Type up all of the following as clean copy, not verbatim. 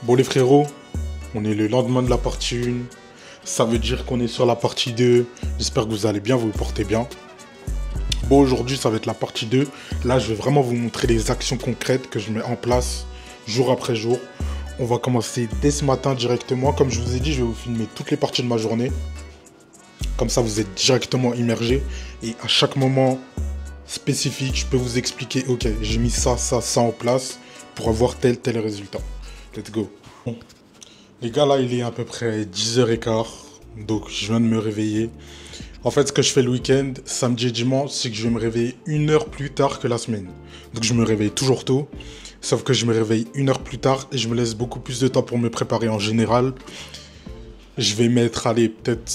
Bon les frérots, on est le lendemain de la partie 1. Ça veut dire qu'on est sur la partie 2. J'espère que vous allez bien, vous vous portez bien. Bon, aujourd'hui, ça va être la partie 2. Là, je vais vraiment vous montrer les actions concrètes que je mets en place jour après jour. On va commencer dès ce matin directement. Comme je vous ai dit, je vais vous filmer toutes les parties de ma journée. Comme ça, vous êtes directement immergés. Et à chaque moment spécifique, je peux vous expliquer, ok, j'ai mis ça en place pour avoir tel résultat. Let's go. Bon. Les gars, là, il est à peu près 10h15. Donc, je viens de me réveiller. En fait, ce que je fais le week-end, samedi et dimanche, c'est que je vais me réveiller 1 heure plus tard que la semaine. Donc, je me réveille toujours tôt. Sauf que je me réveille 1 heure plus tard et je me laisse beaucoup plus de temps pour me préparer en général. Je vais mettre, allez, peut-être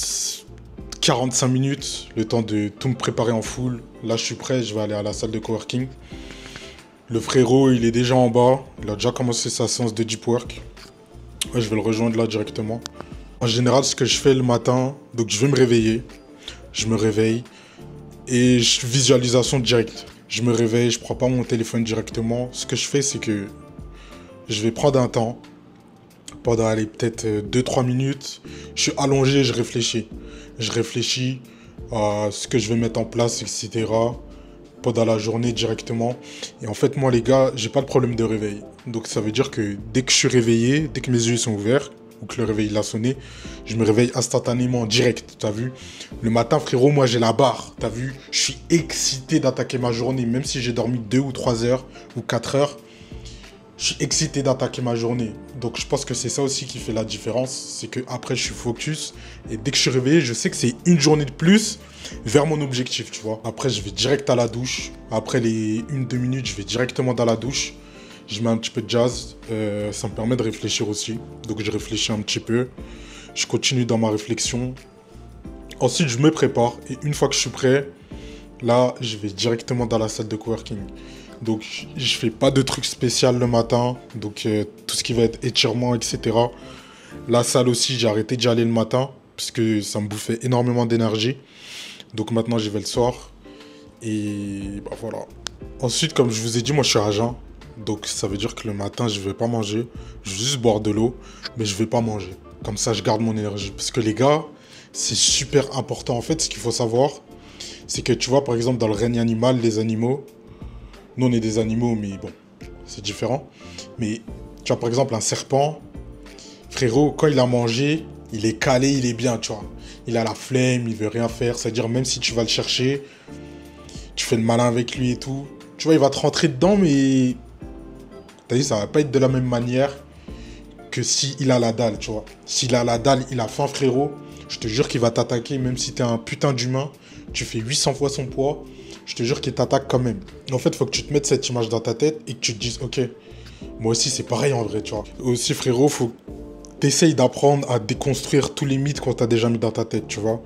45 minutes, le temps de tout me préparer en full. Là, je suis prêt, je vais aller à la salle de coworking. Le frérot, il est déjà en bas. Il a déjà commencé sa séance de deep work. Ouais, je vais le rejoindre là directement. En général, ce que je fais le matin, donc je vais me réveiller. Je me réveille et visualisation directe. Je me réveille, je prends pas mon téléphone directement. Ce que je fais, c'est que je vais prendre un temps. Pendant, allez, peut-être 2-3 minutes. Je suis allongé, je réfléchis. Je réfléchis à ce que je vais mettre en place, etc. Pendant la journée directement. Et en fait, moi, les gars, j'ai pas de problème de réveil. Donc, ça veut dire que dès que je suis réveillé, dès que mes yeux sont ouverts, ou que le réveil l'a sonné, je me réveille instantanément, direct, t'as vu. Le matin, frérot, moi, j'ai la barre, t'as vu. Je suis excité d'attaquer ma journée, même si j'ai dormi 2 ou 3 heures, ou 4 heures. Je suis excité d'attaquer ma journée. Donc, je pense que c'est ça aussi qui fait la différence. C'est que après je suis focus. Et dès que je suis réveillé, je sais que c'est une journée de plus vers mon objectif, tu vois. Après, je vais direct à la douche. Après les 1-2 minutes, je vais directement dans la douche. Je mets un petit peu de jazz. Ça me permet de réfléchir aussi. Donc, je réfléchis un petit peu. Je continue dans ma réflexion. Ensuite, je me prépare. Et une fois que je suis prêt, là, je vais directement dans la salle de coworking. Donc, je fais pas de trucs spéciaux le matin. Donc, tout ce qui va être étirement, etc. La salle aussi, j'ai arrêté d'y aller le matin. Parce que ça me bouffait énormément d'énergie. Donc, maintenant, j'y vais le soir. Et bah voilà. Ensuite, comme je vous ai dit, moi, je suis à jeun. Donc, ça veut dire que le matin, je vais pas manger. Je vais juste boire de l'eau. Mais je vais pas manger. Comme ça, je garde mon énergie. Parce que les gars, c'est super important. En fait, ce qu'il faut savoir, c'est que tu vois, par exemple, dans le règne animal, les animaux... Nous, on est des animaux, mais bon, c'est différent. Mais tu vois, par exemple, un serpent, frérot, quand il a mangé, il est calé, il est bien, tu vois. Il a la flemme, il veut rien faire. C'est-à-dire, même si tu vas le chercher, tu fais le malin avec lui et tout. Tu vois, il va te rentrer dedans, mais... T'as dit, ça va pas être de la même manière que s'il a la dalle, tu vois. S'il a la dalle, il a faim, frérot. Je te jure qu'il va t'attaquer, même si t'es un putain d'humain. Tu fais 800 fois son poids. Je te jure qu'il t'attaque quand même. En fait, il faut que tu te mettes cette image dans ta tête et que tu te dises, ok, moi aussi c'est pareil en vrai, tu vois. Aussi, frérot, faut que tu essayes d'apprendre à déconstruire tous les mythes qu'on t'a déjà mis dans ta tête, tu vois.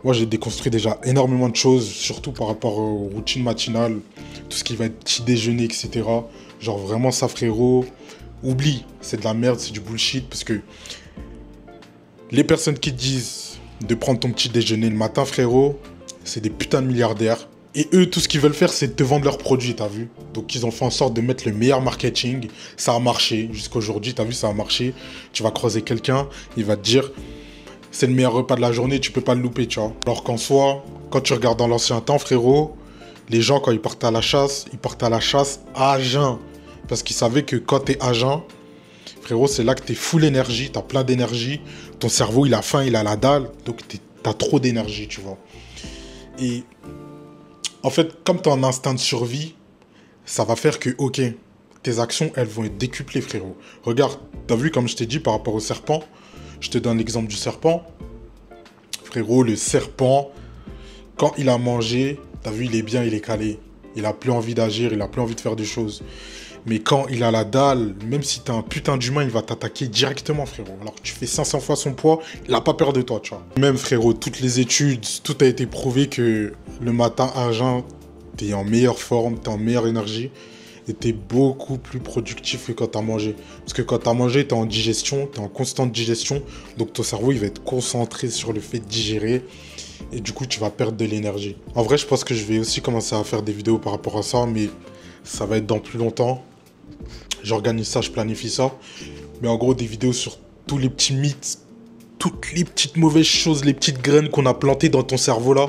Moi, j'ai déconstruit déjà énormément de choses, surtout par rapport aux routines matinales, tout ce qui va être petit déjeuner, etc. Genre vraiment ça, frérot, oublie, c'est de la merde, c'est du bullshit, parce que les personnes qui te disent de prendre ton petit déjeuner le matin, frérot, c'est des putains de milliardaires. Et eux, tout ce qu'ils veulent faire, c'est de te vendre leurs produits, t'as vu. Donc, ils ont fait en sorte de mettre le meilleur marketing. Ça a marché. Jusqu'à aujourd'hui, t'as vu, ça a marché. Tu vas croiser quelqu'un, il va te dire, c'est le meilleur repas de la journée, tu peux pas le louper, tu vois. Alors qu'en soi, quand tu regardes dans l'ancien temps, frérot, les gens, quand ils partaient à la chasse, ils partaient à la chasse à jeun. Parce qu'ils savaient que quand t'es à jeun, frérot, c'est là que t'es full énergie, t'as plein d'énergie. Ton cerveau, il a faim, il a la dalle. Donc, t'as trop d'énergie, tu vois. Et... en fait, comme tu as un instinct de survie, ça va faire que, ok, tes actions, elles vont être décuplées, frérot. Regarde, t'as vu, comme je t'ai dit, par rapport au serpent, je te donne l'exemple du serpent. Frérot, le serpent, quand il a mangé, t'as vu, il est bien, il est calé. Il a plus envie d'agir, il a plus envie de faire des choses. Mais quand il a la dalle, même si t'es un putain d'humain, il va t'attaquer directement, frérot. Alors que tu fais 500 fois son poids, il a pas peur de toi, tu vois. Même, frérot, toutes les études, tout a été prouvé que le matin à jeun, t'es en meilleure forme, t'es en meilleure énergie. Et t'es beaucoup plus productif que quand t'as mangé. Parce que quand t'as mangé, t'es en digestion, t'es en constante digestion. Donc ton cerveau, il va être concentré sur le fait de digérer. Et du coup, tu vas perdre de l'énergie. En vrai, je pense que je vais aussi commencer à faire des vidéos par rapport à ça. Mais ça va être dans plus longtemps. J'organise ça, je planifie ça. Mais en gros, des vidéos sur tous les petits mythes, toutes les petites mauvaises choses, les petites graines qu'on a plantées dans ton cerveau là.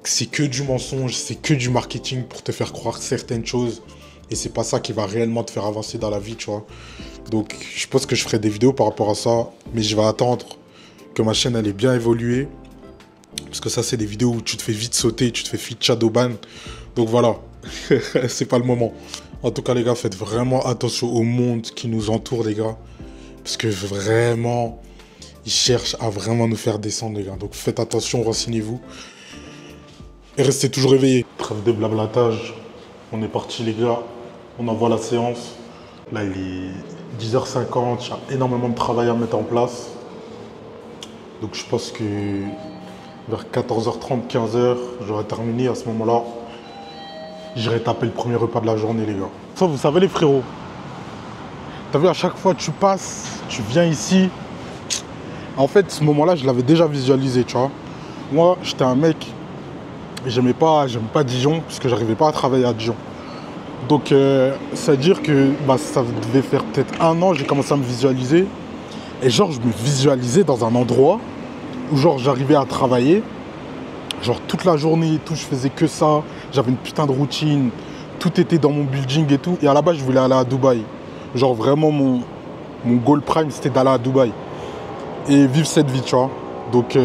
C'est que du mensonge, c'est que du marketing pour te faire croire certaines choses. Et c'est pas ça qui va réellement te faire avancer dans la vie, tu vois. Donc, je pense que je ferai des vidéos par rapport à ça. Mais je vais attendre que ma chaîne, elle ait bien évolué. Parce que ça, c'est des vidéos où tu te fais vite sauter, tu te fais vite shadowban. Donc voilà, c'est pas le moment. En tout cas, les gars, faites vraiment attention au monde qui nous entoure, les gars. Parce que vraiment, ils cherchent à vraiment nous faire descendre, les gars. Donc faites attention, renseignez-vous. Et restez toujours éveillés. Trêve de blablatage. On est parti, les gars. On envoie la séance. Là, il est 10h50. Il y a énormément de travail à mettre en place. Donc, je pense que vers 14h30, 15h, j'aurai terminé. À ce moment-là, j'irai taper le premier repas de la journée, les gars. Ça, vous savez, les frérots. T'as vu, à chaque fois que tu passes, tu viens ici. En fait, ce moment-là, je l'avais déjà visualisé, tu vois. Moi, j'étais un mec... J'aime pas Dijon, parce que j'arrivais pas à travailler à Dijon. Donc, c'est-à-dire que ça devait faire peut-être 1 an, j'ai commencé à me visualiser. Et genre, je me visualisais dans un endroit où genre j'arrivais à travailler. Genre toute la journée et tout, je faisais que ça. J'avais une putain de routine. Tout était dans mon building et tout. Et à la base, je voulais aller à Dubaï. Genre vraiment, mon goal prime, c'était d'aller à Dubaï. Et vivre cette vie, tu vois. Donc,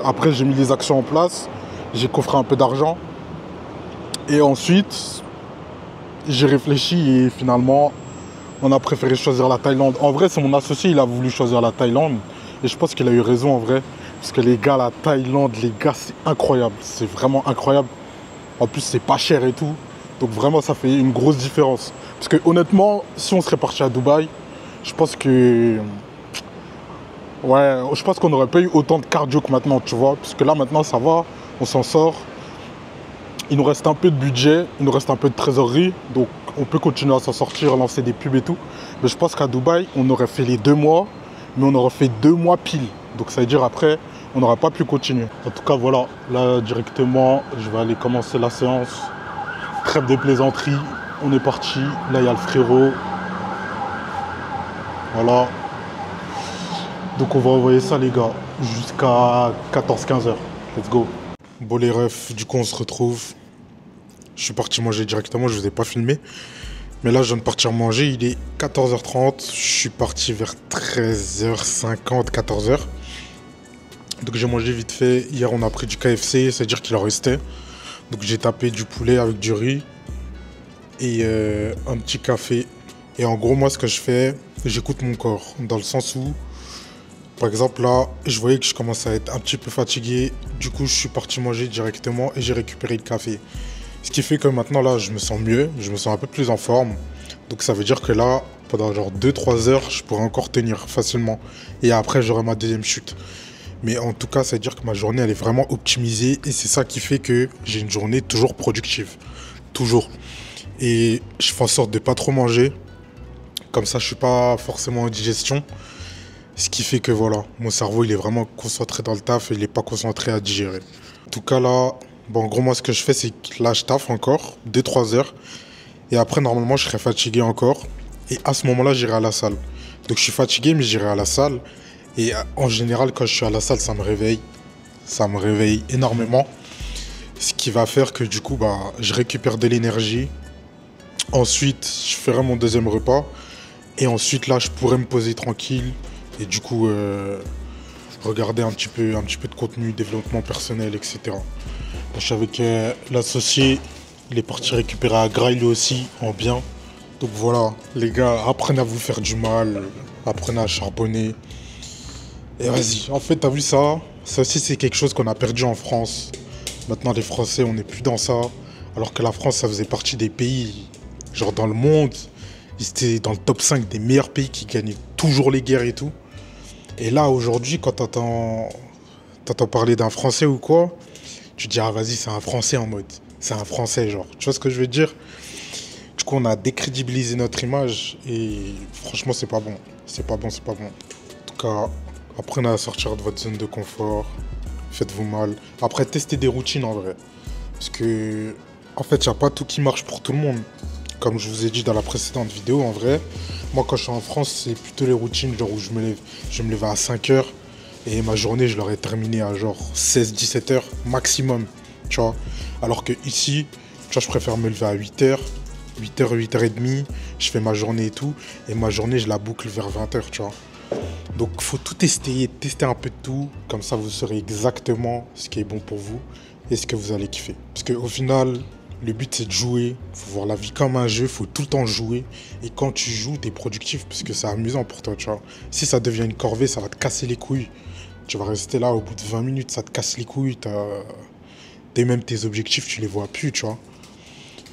après, j'ai mis les actions en place. J'ai coffré un peu d'argent. Et ensuite, j'ai réfléchi et finalement, on a préféré choisir la Thaïlande. En vrai, c'est mon associé, il a voulu choisir la Thaïlande. Et je pense qu'il a eu raison en vrai. Parce que les gars, la Thaïlande, les gars, c'est incroyable. C'est vraiment incroyable. En plus, c'est pas cher et tout. Donc vraiment, ça fait une grosse différence. Parce que honnêtement, si on serait parti à Dubaï, je pense que... Ouais, je pense qu'on n'aurait pas eu autant de cardio que maintenant, tu vois. Parce que là, maintenant, ça va. On s'en sort. Il nous reste un peu de budget, il nous reste un peu de trésorerie, donc on peut continuer à s'en sortir, lancer des pubs et tout. Mais je pense qu'à Dubaï, on aurait fait les 2 mois, mais on aurait fait 2 mois pile. Donc ça veut dire après, on n'aurait pas pu continuer. En tout cas, voilà, là directement, je vais aller commencer la séance. Trêve de plaisanterie, on est parti. Là, il y a le frérot. Voilà. Donc on va envoyer ça, les gars, jusqu'à 14-15 heures. Let's go. Bon les refs, du coup on se retrouve. Je suis parti manger directement, je ne vous ai pas filmé. Mais là je viens de partir manger, il est 14h30. Je suis parti vers 13h50, 14h. Donc j'ai mangé vite fait. Hier on a pris du KFC, c'est-à-dire qu'il en restait. Donc j'ai tapé du poulet avec du riz. Et un petit café. Et en gros moi ce que je fais, j'écoute mon corps. Dans le sens où... Par exemple là, je voyais que je commençais à être un petit peu fatigué. Du coup, je suis parti manger directement et j'ai récupéré le café. Ce qui fait que maintenant là, je me sens mieux, je me sens un peu plus en forme. Donc ça veut dire que là, pendant genre 2-3 heures, je pourrais encore tenir facilement. Et après, j'aurai ma deuxième chute. Mais en tout cas, ça veut dire que ma journée, elle est vraiment optimisée. Et c'est ça qui fait que j'ai une journée toujours productive. Toujours. Et je fais en sorte de pas trop manger. Comme ça, je suis pas forcément en digestion. Ce qui fait que voilà, mon cerveau il est vraiment concentré dans le taf et il n'est pas concentré à digérer. En tout cas là, bon, en gros moi ce que je fais c'est que là je taffe encore 2-3 heures. Et après normalement je serai fatigué encore. Et à ce moment-là j'irai à la salle. Donc je suis fatigué mais j'irai à la salle. Et en général quand je suis à la salle ça me réveille. Ça me réveille énormément. Ce qui va faire que du coup je récupère de l'énergie. Ensuite je ferai mon deuxième repas. Et ensuite là je pourrai me poser tranquille. Et du coup, regarder un petit peu de contenu, développement personnel, etc. Là, je suis avec l'associé, il est parti récupérer à Grail lui aussi, en bien. Donc voilà, les gars, apprenez à vous faire du mal, apprenez à charbonner. Et vas-y, en fait, t'as vu ça? Ça aussi, c'est quelque chose qu'on a perdu en France. Maintenant, les Français, on n'est plus dans ça. Alors que la France, ça faisait partie des pays, genre dans le monde, ils étaient dans le top 5 des meilleurs pays qui gagnaient toujours les guerres et tout. Et là, aujourd'hui, quand t'entends parler d'un Français ou quoi, tu te dis, ah vas-y, c'est un Français en mode. C'est un Français, genre. Tu vois ce que je veux dire? Du coup, on a décrédibilisé notre image et franchement, c'est pas bon. C'est pas bon, c'est pas bon. En tout cas, apprenez à sortir de votre zone de confort. Faites-vous mal. Après, testez des routines en vrai. Parce que, en fait, il n'y a pas tout qui marche pour tout le monde. comme je vous ai dit dans la précédente vidéo, en vrai, moi quand je suis en France, c'est plutôt les routines genre où je me lève à 5 heures et ma journée, je l'aurais terminée à genre 16-17 heures maximum, tu vois. Alors que ici, tu vois, je préfère me lever à 8 heures, 8 heures, 8h30, je fais ma journée et tout, et ma journée, je la boucle vers 20 heures, tu vois. Donc, il faut tout tester un peu de tout, comme ça, vous saurez exactement ce qui est bon pour vous et ce que vous allez kiffer. Parce qu'au final, le but, c'est de jouer, il faut voir la vie comme un jeu, il faut tout le temps jouer, et quand tu joues, tu es productif, parce que c'est amusant pour toi, tu vois. Si ça devient une corvée, ça va te casser les couilles. Tu vas rester là, au bout de 20 minutes, ça te casse les couilles, même tes objectifs, tu les vois plus, tu vois.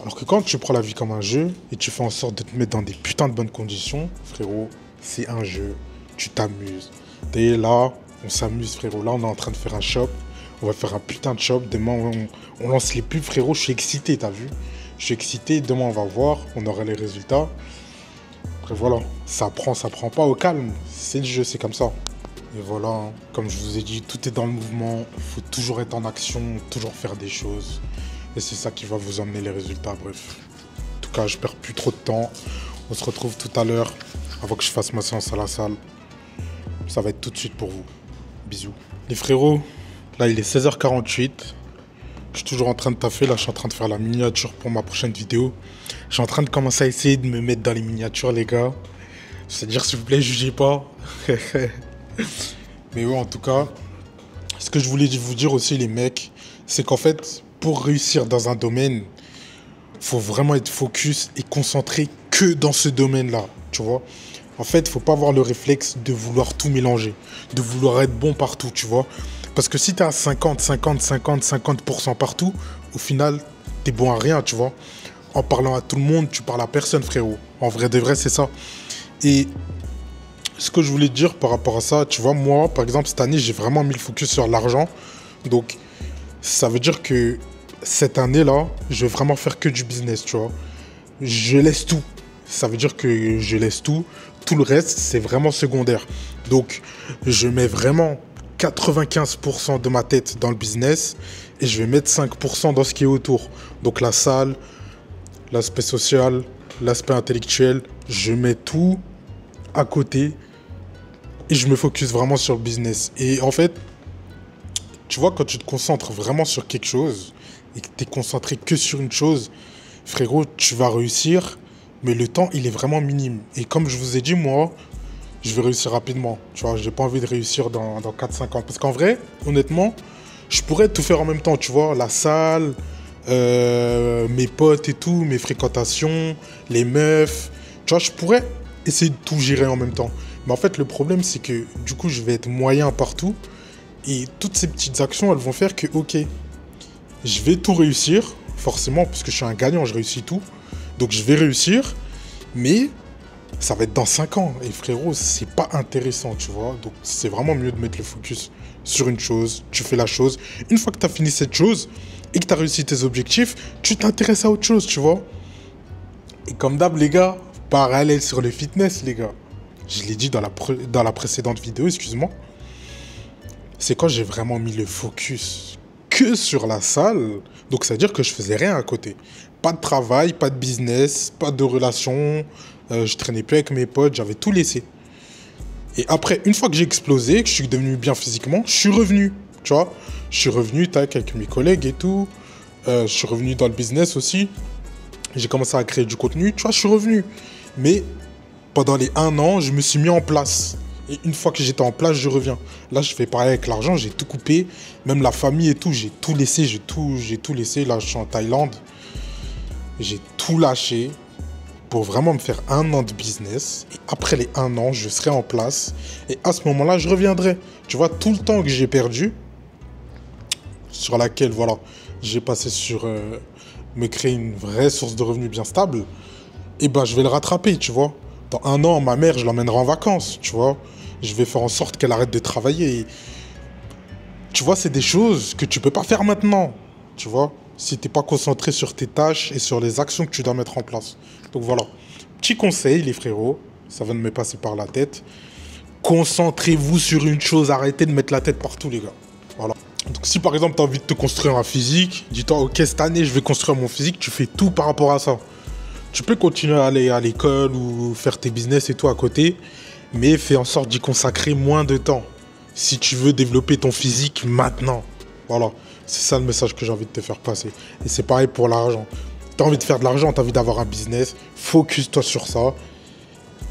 Alors que quand tu prends la vie comme un jeu et tu fais en sorte de te mettre dans des putains de bonnes conditions, frérot, c'est un jeu, tu t'amuses. T'es là, on s'amuse, frérot. Là, on est en train de faire un shop, on va faire un putain de shop. Demain, on lance les pubs, frérot. Je suis excité, t'as vu? Je suis excité, demain, on va voir, on aura les résultats. Après, voilà, ça prend pas au calme. C'est le jeu, c'est comme ça. Et voilà, hein. Comme je vous ai dit, tout est dans le mouvement. Il faut toujours être en action, toujours faire des choses. Et c'est ça qui va vous emmener les résultats, bref. En tout cas, je perds plus trop de temps. On se retrouve tout à l'heure, avant que je fasse ma séance à la salle. Ça va être tout de suite pour vous. Bisous. Les frérots, là, il est 16h48. Je suis toujours en train de taffer. Là, je suis en train de faire la miniature pour ma prochaine vidéo. Je suis en train de commencer à essayer de me mettre dans les miniatures, les gars. C'est-à-dire, s'il vous plaît, jugez pas. Mais ouais, en tout cas, ce que je voulais vous dire aussi, les mecs, c'est qu'en fait, pour réussir dans un domaine, faut vraiment être focus et concentré que dans ce domaine-là, tu vois. En fait, il faut pas avoir le réflexe de vouloir tout mélanger, de vouloir être bon partout, tu vois. Parce que si tu es à 50% partout, au final, tu es bon à rien, tu vois. En parlant à tout le monde, tu parles à personne, frérot. En vrai de vrai, c'est ça. Et ce que je voulais te dire par rapport à ça, tu vois, moi, par exemple, cette année, j'ai vraiment mis le focus sur l'argent. Donc, ça veut dire que cette année-là, je vais vraiment faire que du business, tu vois. Je laisse tout. Ça veut dire que je laisse tout. Tout le reste, c'est vraiment secondaire. Donc, je mets vraiment 95% de ma tête dans le business et je vais mettre 5% dans ce qui est autour. Donc, la salle, l'aspect social, l'aspect intellectuel, je mets tout à côté et je me focus vraiment sur le business. Et en fait, tu vois, quand tu te concentres vraiment sur quelque chose et que tu es concentré que sur une chose, frérot, tu vas réussir, mais le temps, il est vraiment minime. Et comme je vous ai dit, moi, je vais réussir rapidement. Tu vois, j'ai pas envie de réussir dans 4-5 ans. Parce qu'en vrai, honnêtement, je pourrais tout faire en même temps, tu vois, la salle, mes potes et tout, mes fréquentations, les meufs. Tu vois, je pourrais essayer de tout gérer en même temps. Mais en fait, le problème, c'est que du coup, je vais être moyen partout. Et toutes ces petites actions, elles vont faire que, ok, je vais tout réussir, forcément, parce que je suis un gagnant, je réussis tout. Donc je vais réussir, mais ça va être dans 5 ans. Et frérot, c'est pas intéressant, tu vois. Donc c'est vraiment mieux de mettre le focus sur une chose, tu fais la chose. Une fois que tu as fini cette chose et que tu as réussi tes objectifs, tu t'intéresses à autre chose, tu vois. Et comme d'hab, les gars, parallèle sur le fitness, les gars. Je l'ai dit dans la précédente vidéo, excuse-moi. C'est quand j'ai vraiment mis le focus que sur la salle. Donc ça veut dire que je faisais rien à côté. Pas de travail, pas de business, pas de relations. Je traînais plus avec mes potes, j'avais tout laissé. Et après, une fois que j'ai explosé, que je suis devenu bien physiquement, je suis revenu, tu vois. Je suis revenu, tac, avec mes collègues et tout. Je suis revenu dans le business aussi. J'ai commencé à créer du contenu, tu vois, je suis revenu. Mais pendant les 1 an, je me suis mis en place. Et une fois que j'étais en place, je reviens. Là, je fais pareil avec l'argent, j'ai tout coupé. Même la famille et tout, j'ai tout laissé, j'ai tout laissé. Là, je suis en Thaïlande. J'ai tout lâché pour vraiment me faire 1 an de business. Et après les 1 an, je serai en place. Et à ce moment-là, je reviendrai. Tu vois, tout le temps que j'ai perdu, sur laquelle, voilà, j'ai passé sur me créer une vraie source de revenus bien stable, et ben, je vais le rattraper, tu vois. Dans 1 an, ma mère, je l'emmènerai en vacances, tu vois. Je vais faire en sorte qu'elle arrête de travailler. Et tu vois, c'est des choses que tu peux pas faire maintenant, tu vois, si tu n'es pas concentré sur tes tâches et sur les actions que tu dois mettre en place. Donc voilà, petit conseil, les frérots, ça va de me passer par la tête. Concentrez-vous sur une chose, arrêtez de mettre la tête partout, les gars. Voilà. Donc si par exemple, tu as envie de te construire un physique, dis-toi, ok, cette année, je vais construire mon physique, tu fais tout par rapport à ça. Tu peux continuer à aller à l'école ou faire tes business et tout à côté, mais fais en sorte d'y consacrer moins de temps. Si tu veux développer ton physique maintenant. Voilà, c'est ça le message que j'ai envie de te faire passer. Et c'est pareil pour l'argent. Tu as envie de faire de l'argent, tu as envie d'avoir un business, focus-toi sur ça.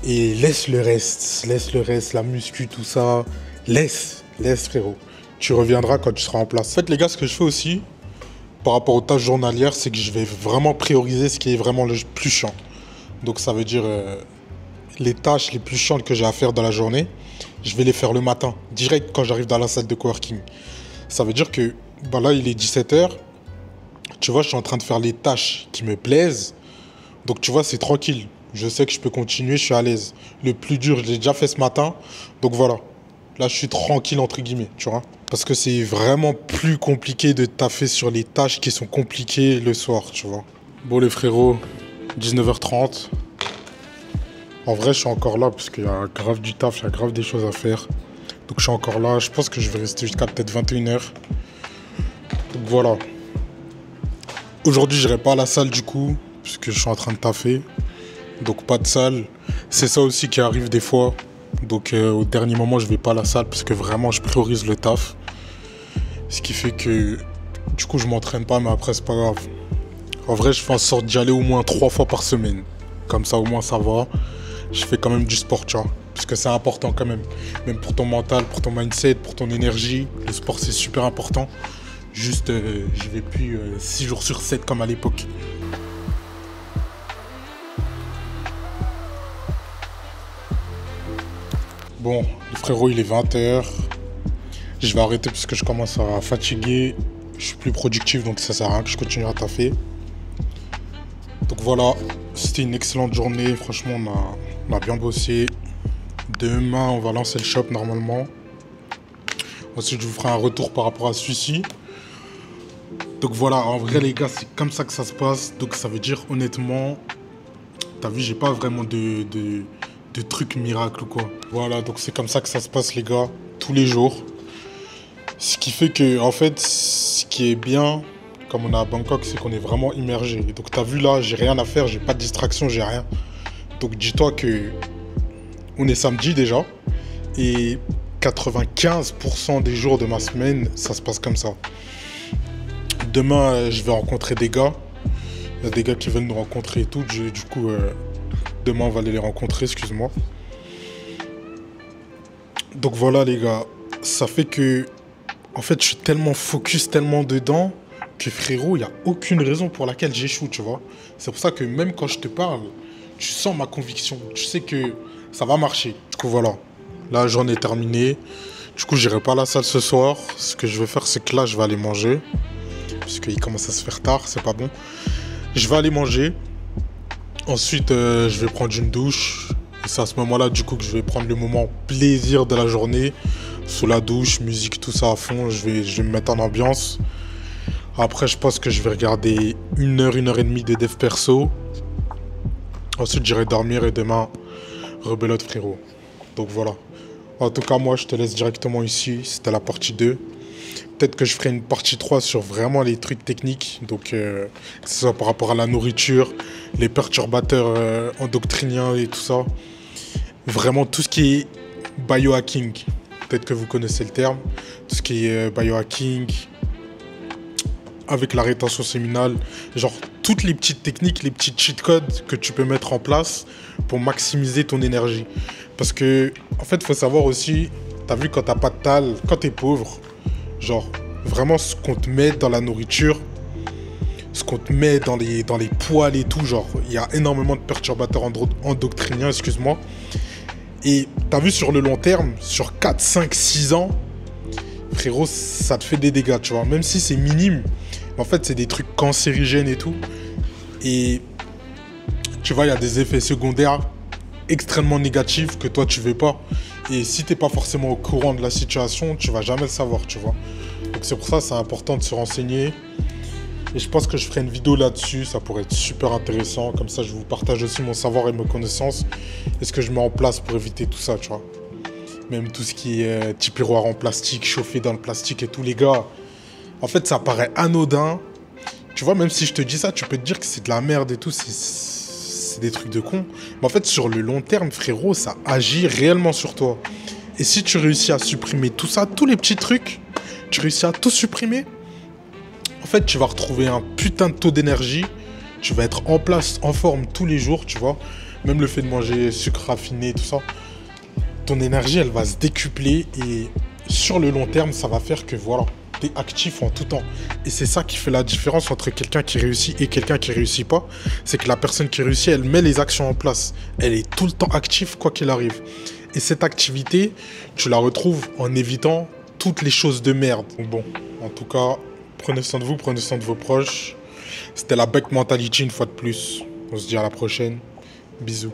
Et laisse le reste, la muscu, tout ça. Laisse frérot. Tu reviendras quand tu seras en place. En fait les gars, ce que je fais aussi, par rapport aux tâches journalières, c'est que je vais vraiment prioriser ce qui est vraiment le plus chiant. Donc ça veut dire les tâches les plus chiantes que j'ai à faire dans la journée, je vais les faire le matin, direct quand j'arrive dans la salle de coworking. Ça veut dire que bah là, il est 17h. Tu vois, je suis en train de faire les tâches qui me plaisent. Donc tu vois, c'est tranquille. Je sais que je peux continuer, je suis à l'aise. Le plus dur, je l'ai déjà fait ce matin. Donc voilà. Là, je suis tranquille, entre guillemets, tu vois. Parce que c'est vraiment plus compliqué de taffer sur les tâches qui sont compliquées le soir, tu vois. Bon, les frérots, 19h30. En vrai, je suis encore là parce qu'il y a grave du taf, il y a grave des choses à faire. Donc je suis encore là. Je pense que je vais rester jusqu'à peut-être 21h. Donc voilà. Aujourd'hui, je n'irai pas à la salle du coup, puisque je suis en train de taffer. Donc pas de salle. C'est ça aussi qui arrive des fois. Donc au dernier moment, je vais pas à la salle parce que vraiment, je priorise le taf. Ce qui fait que du coup, je m'entraîne pas, mais après, c'est pas grave. En vrai, je fais en sorte d'y aller au moins 3 fois par semaine. Comme ça, au moins, ça va. Je fais quand même du sport, tu vois. Parce que c'est important quand même. Même pour ton mental, pour ton mindset, pour ton énergie. Le sport, c'est super important. Juste, je vais plus 6 jours sur 7 comme à l'époque. Bon, le frérot, il est 20h. Je vais arrêter parce que je commence à fatiguer. Je suis plus productif, donc ça sert à rien que je continue à taffer. Donc voilà, c'était une excellente journée. Franchement, on a bien bossé. Demain, on va lancer le shop normalement. Ensuite, je vous ferai un retour par rapport à celui-ci. Donc voilà, en vrai, les gars, c'est comme ça que ça se passe. Donc ça veut dire, honnêtement, t'as vu, j'ai pas vraiment de trucs miracles ou quoi. Voilà, donc c'est comme ça que ça se passe, les gars, tous les jours. Ce qui fait que, en fait, ce qui est bien, comme on est à Bangkok, c'est qu'on est vraiment immergé. Et donc t'as vu là, j'ai rien à faire, j'ai pas de distraction, j'ai rien. Donc dis-toi que on est samedi déjà. Et 95% des jours de ma semaine, ça se passe comme ça. Demain, je vais rencontrer des gars. Il y a des gars qui veulent nous rencontrer et tout. Du coup, demain, on va aller les rencontrer, excuse-moi. Donc voilà, les gars. Ça fait que, en fait, je suis tellement focus, tellement dedans, que frérot, il n'y a aucune raison pour laquelle j'échoue, tu vois. C'est pour ça que même quand je te parle, tu sens ma conviction. Tu sais que ça va marcher. Du coup, voilà. Là, j'en ai terminé. Du coup, j'irai pas à la salle ce soir. Ce que je vais faire, c'est que là, je vais aller manger. Puisqu'il commence à se faire tard, c'est pas bon. Je vais aller manger. Ensuite, je vais prendre une douche. Et c'est à ce moment-là, du coup, que je vais prendre le moment plaisir de la journée. Sous la douche, musique, tout ça à fond. Je vais me mettre en ambiance. Après, je pense que je vais regarder 1 heure et demie de dev perso. Ensuite, j'irai dormir et demain, rebelote frérot. Donc voilà. En tout cas, moi, je te laisse directement ici. C'était la partie 2. Peut-être que je ferai une partie 3 sur vraiment les trucs techniques. Donc, que ce soit par rapport à la nourriture, les perturbateurs endocriniens et tout ça. Vraiment, tout ce qui est biohacking. Peut-être que vous connaissez le terme. Tout ce qui est biohacking, avec la rétention séminale. Genre, toutes les petites techniques, les petits cheat codes que tu peux mettre en place pour maximiser ton énergie. Parce que, en fait, il faut savoir aussi, t'as vu, quand t'as pas de tal, quand t'es pauvre, genre, vraiment, ce qu'on te met dans la nourriture, ce qu'on te met dans les poils et tout, genre, il y a énormément de perturbateurs endocriniens, excuse-moi. Et t'as vu, sur le long terme, sur 4, 5, 6 ans, frérot, ça te fait des dégâts, tu vois. Même si c'est minime, en fait, c'est des trucs cancérigènes et tout. Et tu vois, il y a des effets secondaires extrêmement négatifs que toi, tu veux pas. Et si t'es pas forcément au courant de la situation, tu vas jamais le savoir, tu vois. Donc c'est pour ça, c'est important de se renseigner. Et je pense que je ferai une vidéo là-dessus, ça pourrait être super intéressant. Comme ça, je vous partage aussi mon savoir et mes connaissances. Et ce que je mets en place pour éviter tout ça, tu vois. Même tout ce qui est tipiroir en plastique, chauffé dans le plastique et tout, les gars. En fait, ça paraît anodin. Tu vois, même si je te dis ça, tu peux te dire que c'est de la merde et tout. c'est des trucs de con. Mais en fait, sur le long terme, frérot, ça agit réellement sur toi. Et si tu réussis à supprimer tout ça, tous les petits trucs, tu réussis à tout supprimer, en fait, tu vas retrouver un putain de taux d'énergie. Tu vas être en place, en forme tous les jours, tu vois. Même le fait de manger sucre raffiné, tout ça. Ton énergie, elle va se décupler. Et sur le long terme, ça va faire que, voilà, tu es actif en tout temps. Et c'est ça qui fait la différence entre quelqu'un qui réussit et quelqu'un qui réussit pas. C'est que la personne qui réussit, elle met les actions en place. Elle est tout le temps active, quoi qu'il arrive. Et cette activité, tu la retrouves en évitant toutes les choses de merde. Donc bon, en tout cas, prenez soin de vous, prenez soin de vos proches. C'était la Beck Mentality une fois de plus. On se dit à la prochaine. Bisous.